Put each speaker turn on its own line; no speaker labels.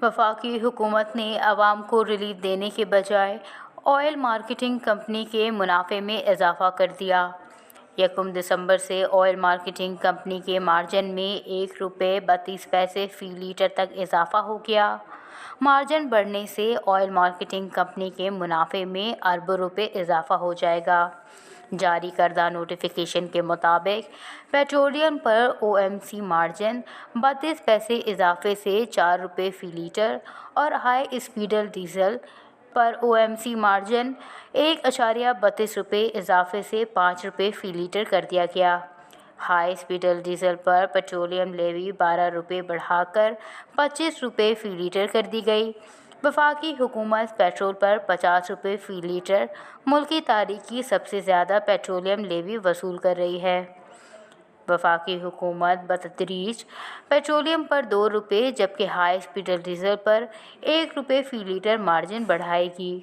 وفاقی حکومت نے عوام کو ریلیف دینے کے بجائے آئل مارکیٹنگ کمپنی کے منافع میں اضافہ کر دیا۔ 1 دسمبر سے آئل مارکیٹنگ کمپنی کے مارجن میں ₹1.32 فی لیٹر تک اضافہ ہو گیا۔ مارجن بڑھنے سے آئل مارکیٹنگ کمپنی کے منافع میں اربوں روپے اضافہ ہو جائے گا۔ جاری کردہ نوٹیفیکیشن کے مطابق پیٹرولیم پر OMC مارجن 32 پیسے اضافے سے ₹4 فی لیٹر اور ہائی اسپیڈ ڈیزل پر OMC مارجن ₹1.32 اضافے سے ₹5 فی لیٹر کر دیا گیا۔ ہائی اسپیڈ ڈیزل پر پیٹرولیم لیوی ₹12 بڑھا کر ₹25 فی لیٹر کر دی گئی۔ وفاقی حکومت پیٹرول پر ₹50 فی لیٹر ملکی تاریخ کی سب سے زیادہ پیٹرولیم لیوی وصول کر رہی ہے۔ وفاقی حکومت بتدریج پیٹرولیم پر ₹2 جبکہ ہائی اسپیڈ ڈیزل پر ₹1 فی لیٹر مارجن بڑھائے گی۔